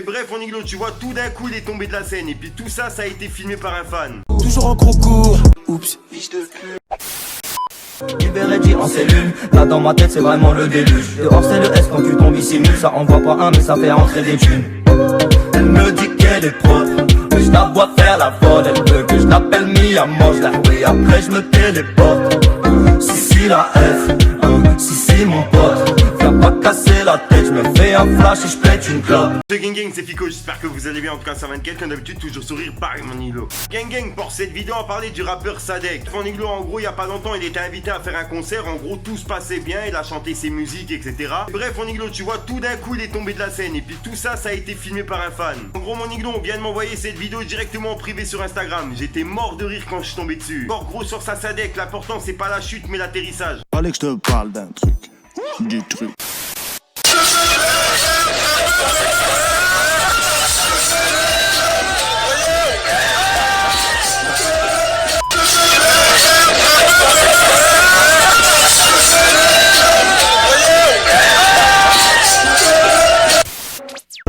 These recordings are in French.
Bref, mon Iglo, tu vois, tout d'un coup, il est tombé de la scène. Et puis tout ça, ça a été filmé par un fan. Toujours en concours. Oups, fiche de cul. Libéré dit en cellule, là dans ma tête c'est vraiment le déluge. Dehors c'est le S quand tu tombes ici simule, ça envoie pas un mais ça fait entrer des thunes. Elle me dit qu'elle est propre, que je la vois faire la folle. Elle veut que je l'appelle Mia, mange la oui après je me téléporte. Si la F, si mon pote, viens pas casser la tête, je me fais un flash et je pète une clope. Ce gang, c'est Fico, j'espère que vous allez bien. En tout cas, ça va nickel, comme d'habitude, toujours sourire, pareil mon Iglo. Gang, pour cette vidéo, on va parler du rappeur Sadek. Mon Iglo, en gros, il y a pas longtemps, il était invité à faire un concert. En gros, tout se passait bien, il a chanté ses musiques, etc. Bref, mon Iglo, tu vois, tout d'un coup, il est tombé de la scène. Et puis tout ça, ça a été filmé par un fan. En gros, mon Iglo, on vient de m'envoyer cette vidéo directement en privé sur Instagram. J'étais mort de rire quand je suis tombé dessus. Encore gros sur sa Sadek, l'important, c'est pas la chute, mais l'atterrissage. Fallait que je te parle d'un truc. Du truc.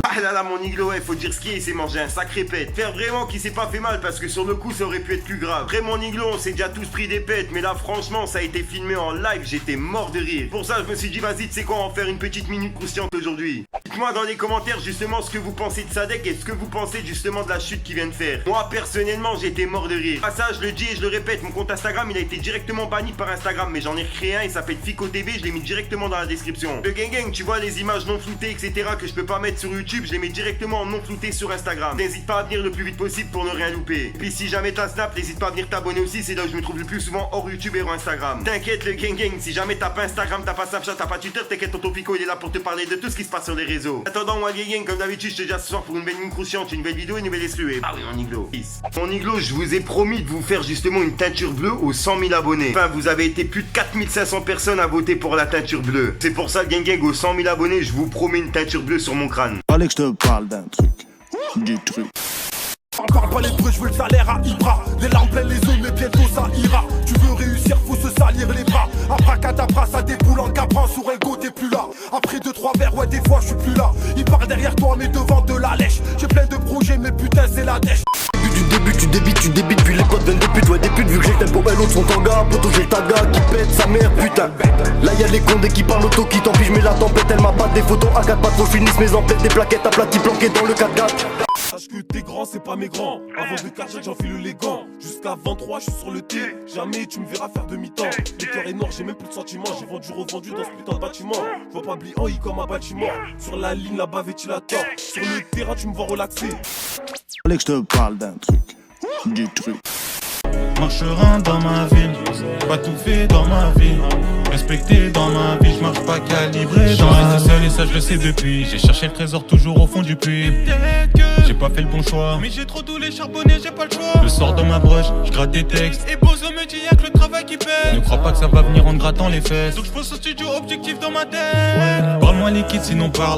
Ah là là, mon Iglo, faut dire ce qui est, il s'est mangé un sacré pète. Faire vraiment qu'il s'est pas fait mal parce que sur le coup ça aurait pu être plus grave. Après mon Iglo, on s'est déjà tous pris des pètes, mais là franchement ça a été filmé en live, j'étais mort de rire. Pour ça je me suis dit vas-y, tu sais quoi, on va faire une petite minute croustillante aujourd'hui. Dites-moi dans les commentaires justement ce que vous pensez de Sadek et ce que vous pensez justement de la chute qu'il vient de faire. Moi personnellement j'étais mort de rire. Ah ça je le dis et je le répète, mon compte Instagram il a été directement banni par Instagram, mais j'en ai recréé un, il s'appelle Fico TV, je l'ai mis directement dans la description. Le gang, tu vois les images non floutées etc que je peux pas mettre sur YouTube, je les mets directement en non flouté sur Instagram. N'hésite pas à venir le plus vite possible pour ne rien louper. Et puis si jamais t'as Snap, n'hésite pas à venir t'abonner aussi, c'est là où je me trouve le plus souvent hors YouTube et hors Instagram. T'inquiète le gang, si jamais t'as pas Instagram, t'as pas Snapchat, t'as pas Twitter, t'inquiète, tonton Fico il est là pour te parler de tout ce qui se passe sur les réseaux. Attendant moi gang, comme d'habitude je te dis à ce soir pour une belle mine croustillante, une belle vidéo, une nouvelle exclue. Ah oui mon Iglo. Mon Iglo, je vous ai promis de vous faire justement une teinture bleue aux 100 000 abonnés. Enfin vous avez été plus de 4500 personnes à voter pour la teinture bleue. C'est pour ça le gang, aux 100 000 abonnés, je vous promets une teinture bleue sur mon crâne. Fallait que je te parle d'un truc. Du truc. Parle pas les bruits, je veux le salaire à Ibra. Les larmes pleines les yeux, mais bientôt ça ira. Tu veux réussir, faut se salir les bras. Abracadabra, ça déboule en capran. Sur Ego, t'es plus là. Après 2-3 verres, ouais, des fois, je suis plus là. Il part derrière toi, mais devant de la lèche. J'ai plein de projets, mais putain, c'est la dèche. Tu débites, puis les potes viennent des putes, ouais des putes, vu que j'ai le tempo, ben l'autre sont tanga, poto j'ai le taga qui pète sa mère, putain. Là y'a les condés qui parlent auto, qui t'empêchent, mais la tempête elle m'a pas des photos à 4 pattes, faut finisse mes emplettes, des plaquettes aplaties planquées dans le 4x4. Sache que t'es grand, c'est pas mes grands. Avant de carjack, j'enfile les gants. Jusqu'à 23, je suis sur le T. Jamais tu me verras faire demi-temps. Le cœur est noir, j'ai même plus de sentiments. J'ai vendu, revendu dans ce putain de bâtiment. Je vois pas Bli en I comme un bâtiment. Sur la ligne, la bavette, il attend. Sur le terrain, tu me vois relaxer. Fallait que je te parle d'un truc. Du truc. Marcherin dans ma ville, pas tout fait dans ma vie. Respecté dans ma vie, je marche pas calibré. J'en reste seul et ça je le sais depuis. J'ai cherché le trésor toujours au fond du puits. J'ai pas fait le bon choix, mais j'ai trop doulé charbonné, j'ai pas le choix. Je sors dans ma broche, je gratte des textes. Et Bozo me dit y'a que le travail qui paie. Ne crois pas que ça va venir en te grattant les fesses. Donc je pose au studio objectif dans ma tête. Parle-moi liquide sinon parle.